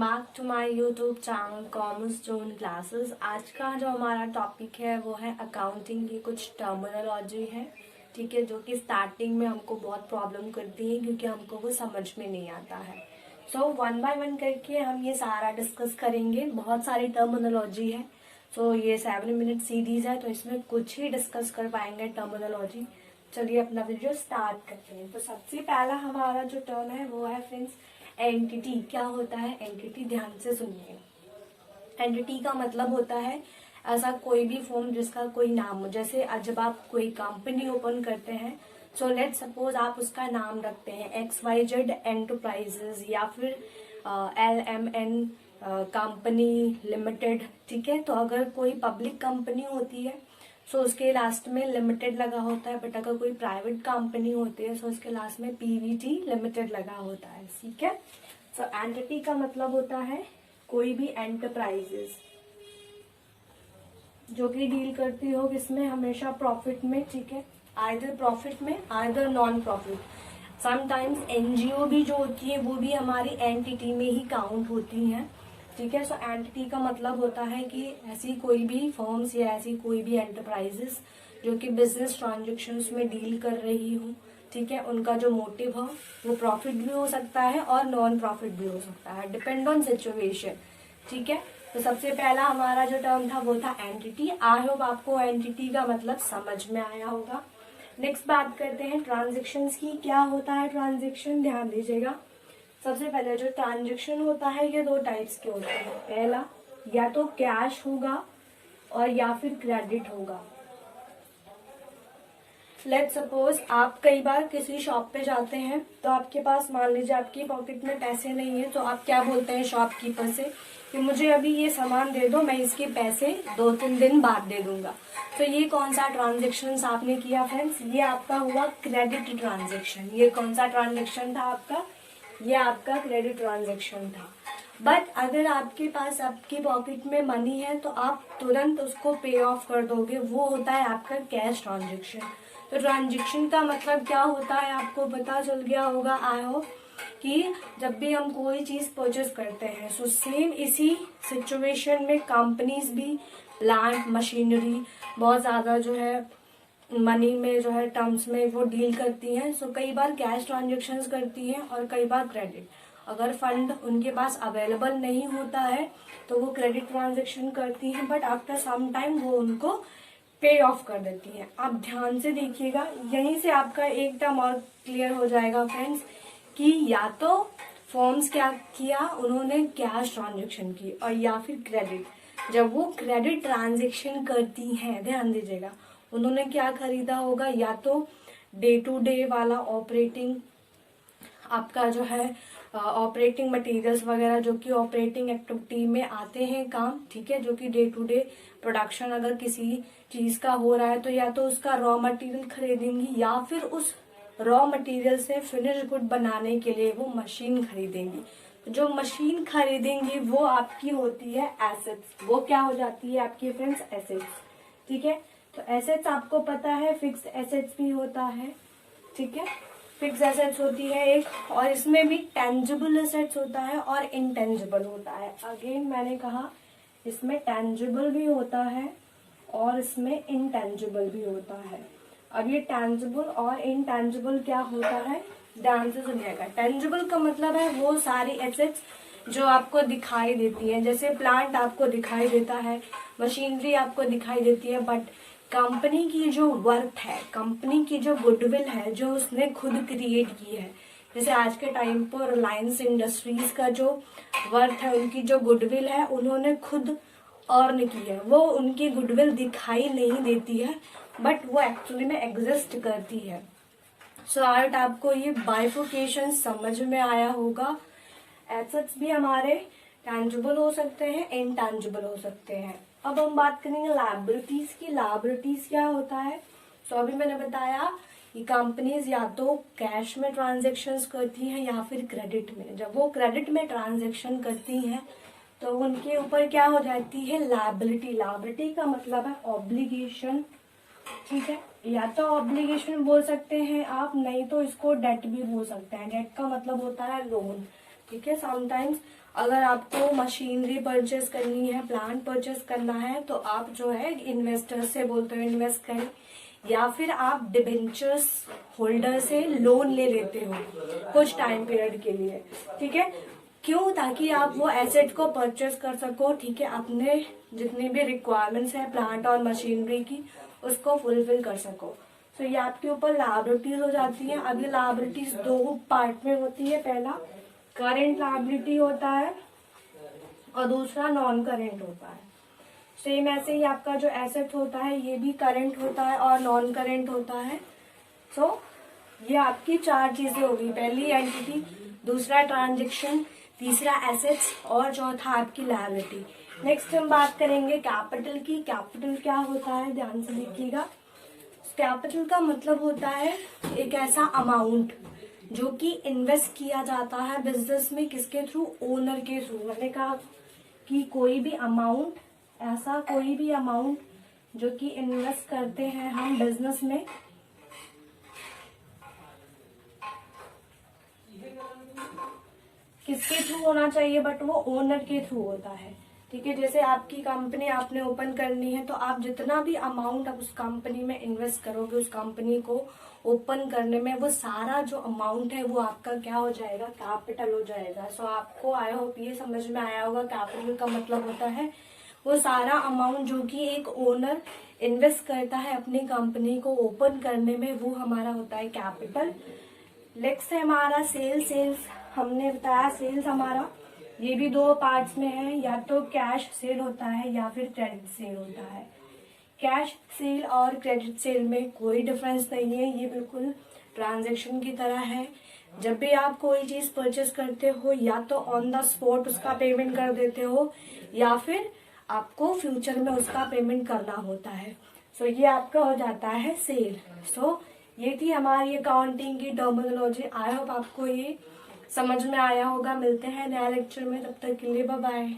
Back to my YouTube channel commerce zone classes. आज का जो हमारा टॉपिक है वो है अकाउंटिंग की कुछ टर्मिनोलॉजी है, ठीक है, जो कि स्टार्टिंग में हमको बहुत प्रॉब्लम करती है क्योंकि हमको वो समझ में नहीं आता है। सो वन बाय वन करके हम ये सारा डिस्कस करेंगे। बहुत सारी टर्मिनोलॉजी है, सो ये 7 मिनट सीरीज है तो इसमें कुछ ही डिस्कस कर पाएंगे टर्मिनोलॉजी। चलिए अपना वीडियो स्टार्ट करते हैं। तो सबसे पहला हमारा जो टर्म है वो है फ्रेंड्स एंटिटी। क्या होता है एंटिटी? ध्यान से सुनिए। एंटिटी का मतलब होता है ऐसा कोई भी फॉर्म जिसका कोई नाम हो। जैसे जब आप कोई कंपनी ओपन करते हैं, सो लेट सपोज आप उसका नाम रखते हैं XYZ एंटरप्राइजेज या फिर LMN कंपनी लिमिटेड, ठीक है। तो अगर कोई पब्लिक कंपनी होती है सो उसके लास्ट में लिमिटेड लगा होता है, बट अगर कोई प्राइवेट कंपनी होती है सो उसके लास्ट में PVT लिमिटेड लगा होता है, ठीक है। सो एंटिटी का मतलब होता है कोई भी एंटरप्राइजेस जो कि डील करती हो किसमें, हमेशा प्रॉफिट में, ठीक है, आइदर प्रॉफिट में either non profit. Sometimes NGO भी जो होती है वो भी हमारी एंटिटी में ही काउंट होती हैं, ठीक है। सो एंटिटी का मतलब होता है कि ऐसी कोई भी फर्म्स या ऐसी कोई भी एंटरप्राइजेस जो कि बिजनेस ट्रांजेक्शन्स में डील कर रही हो, ठीक है, उनका जो मोटिव हो वो प्रॉफिट भी हो सकता है और नॉन प्रॉफिट भी हो सकता है, डिपेंड ऑन सिचुएशन, ठीक है। तो सबसे पहला हमारा जो टर्म था वो था एंटिटी। आई होप आपको एंटिटी का मतलब समझ में आया होगा। नेक्स्ट बात करते हैं ट्रांजेक्शन्स की। क्या होता है ट्रांजेक्शन? ध्यान दीजिएगा। सबसे पहले जो ट्रांजेक्शन होता है ये 2 टाइप्स के होते हैं। पहला या तो कैश होगा और या फिर क्रेडिट होगा। लेट सपोज आप कई बार किसी शॉप पे जाते हैं तो आपके पास मान लीजिए आपकी पॉकेट में पैसे नहीं है, तो आप क्या बोलते हैं शॉपकीपर से कि मुझे अभी ये सामान दे दो, मैं इसके पैसे 2-3 दिन बाद दे दूंगा। तो ये कौन सा ट्रांजेक्शन आपने किया फ्रेंड्स? ये आपका हुआ क्रेडिट ट्रांजेक्शन। ये कौन सा ट्रांजेक्शन था आपका? ये आपका क्रेडिट ट्रांजेक्शन था। बट अगर आपके पास आपकी पॉकेट में मनी है तो आप तुरंत उसको पे ऑफ कर दोगे, वो होता है आपका कैश ट्रांजेक्शन। तो ट्रांजेक्शन का मतलब क्या होता है आपको पता चल गया होगा आई होप कि जब भी हम कोई चीज परचेज करते हैं सो सेम इसी सिचुएशन में कंपनीज भी प्लांट मशीनरी बहुत ज्यादा जो है मनी में जो है टर्म्स में वो डील करती हैं। सो कई बार कैश ट्रांजेक्शन्स करती हैं और कई बार क्रेडिट। अगर फंड उनके पास अवेलेबल नहीं होता है तो वो क्रेडिट ट्रांजेक्शन करती हैं, बट आफ्टर सम टाइम वो उनको पे ऑफ कर देती है। आप ध्यान से देखिएगा, यहीं से आपका एक टर्म और क्लियर हो जाएगा फ्रेंड्स कि या तो फॉर्म्स क्या किया उन्होंने कैश ट्रांजेक्शन की और या फिर क्रेडिट। जब वो क्रेडिट ट्रांजेक्शन करती हैं ध्यान दीजिएगा उन्होंने क्या खरीदा होगा, या तो डे टू डे वाला ऑपरेटिंग आपका जो है ऑपरेटिंग मटेरियल्स वगैरह जो कि ऑपरेटिंग एक्टिविटी में आते हैं काम, ठीक है, जो कि डे टू डे प्रोडक्शन अगर किसी चीज का हो रहा है तो या तो उसका रॉ मटेरियल खरीदेंगी या फिर उस रॉ मटेरियल से फिनिश गुड बनाने के लिए वो मशीन खरीदेंगी। जो मशीन खरीदेंगी वो आपकी होती है एसेट्स। वो क्या हो जाती है आपकी फ्रेंड्स? एसेट्स, ठीक है। तो एसेट्स आपको पता है फिक्स्ड एसेट्स भी होता है, ठीक है, फिक्स एसेट्स होती है एक, और इसमें भी टेंजिबल एसेट्स होता है और इनटेंजिबल होता है। अगेन मैंने कहा इसमें टेंजिबल भी होता है और इसमें इनटेंजिबल भी होता है। अब ये टेंजिबल और इनटेंजिबल क्या होता है ध्यान से सुनिएगा। टेंजिबल का मतलब है वो सारी एसेट्स जो आपको दिखाई देती है, जैसे प्लांट आपको दिखाई देता है, मशीनरी आपको दिखाई देती है, बट कंपनी की जो वर्थ है, कंपनी की जो गुडविल है जो उसने खुद क्रिएट की है, जैसे आज के टाइम पर रिलायंस इंडस्ट्रीज का जो वर्थ है, उनकी जो गुडविल है उन्होंने खुद अर्न की है, वो उनकी गुडविल दिखाई नहीं देती है बट वो एक्चुअली में एग्जिस्ट करती है। सो आर्ट आपको ये बाइफोकेशन समझ में आया होगा। एसेट्स भी हमारे टैंजिबल हो सकते हैं, इनटैंजिबल हो सकते हैं। अब हम बात करेंगे लायबिलिटीज की। लायबिलिटीज क्या होता है? सो अभी मैंने बताया कि कंपनीज या तो कैश में ट्रांजेक्शन्स करती हैं या फिर क्रेडिट में। जब वो क्रेडिट में ट्रांजेक्शन करती हैं तो उनके ऊपर क्या हो जाती है? लायबिलिटी। लायबिलिटी का मतलब है ऑब्लिगेशन, ठीक है, या तो ऑब्लिगेशन बोल सकते हैं आप, नहीं तो इसको डेट भी बोल सकते हैं। डेट का मतलब होता है लोन, ठीक है। समटाइम्स अगर आपको मशीनरी परचेस करनी है, प्लांट परचेस करना है, तो आप जो है इन्वेस्टर से बोलते हो इन्वेस्ट करें, या फिर आप डिबेंचर्स होल्डर से लोन ले लेते हो कुछ टाइम पीरियड के लिए, ठीक है। क्यों? ताकि आप वो एसेट को परचेस कर सको, ठीक है, अपने जितनी भी रिक्वायरमेंट्स है प्लांट और मशीनरी की उसको फुलफिल कर सको। तो ये आपके ऊपर लायबिलिटीज हो जाती है। अब ये लायबिलिटीज 2 पार्ट में होती है। पहला करेंट लायबिलिटी होता है और दूसरा नॉन करेंट होता है। सेम ऐसे ही आपका जो एसेट होता है ये भी करेंट होता है और नॉन करेंट होता है। सो ये आपकी 4 चीजें होगी, पहली एंटिटी, दूसरा ट्रांजेक्शन, तीसरा एसेट्स और चौथा आपकी लायबिलिटी। नेक्स्ट हम बात करेंगे कैपिटल की। कैपिटल क्या होता है, ध्यान से देखिएगा। कैपिटल का मतलब होता है एक ऐसा अमाउंट जो कि इन्वेस्ट किया जाता है बिजनेस में, किसके थ्रू? ओनर के थ्रू। मैंने कहा कि कोई भी अमाउंट, ऐसा कोई भी अमाउंट जो कि इन्वेस्ट करते हैं हम बिजनेस में, किसके थ्रू होना चाहिए? बट वो ओनर के थ्रू होता है, ठीक है। जैसे आपकी कंपनी आपने ओपन करनी है, तो आप जितना भी अमाउंट आप उस कंपनी में इन्वेस्ट करोगे, उस कंपनी को ओपन करने में, वो सारा जो अमाउंट है वो आपका क्या हो जाएगा? कैपिटल हो जाएगा। सो आपको आई होप ये समझ में आया होगा। कैपिटल का मतलब होता है वो सारा अमाउंट जो कि एक ओनर इन्वेस्ट करता है अपनी कंपनी को ओपन करने में, वो हमारा होता है कैपिटल। नेक्स्ट है हमारा सेल्स। सेल्स हमने बताया, सेल्स हमारा ये भी 2 पार्ट्स में है, या तो कैश सेल होता है या फिर क्रेडिट सेल होता है। कैश सेल और क्रेडिट सेल में कोई डिफरेंस नहीं है, ये बिल्कुल ट्रांजैक्शन की तरह है। जब भी आप कोई चीज परचेस करते हो, या तो ऑन द स्पॉट उसका पेमेंट कर देते हो, या फिर आपको फ्यूचर में उसका पेमेंट करना होता है। सो ये आपका हो जाता है सेल। सो ये थी हमारी अकाउंटिंग की टर्मिनोलॉजी। आई होप आपको ये समझ में आया होगा। मिलते हैं नया लेक्चर में, तब तक के लिए बाय बाय।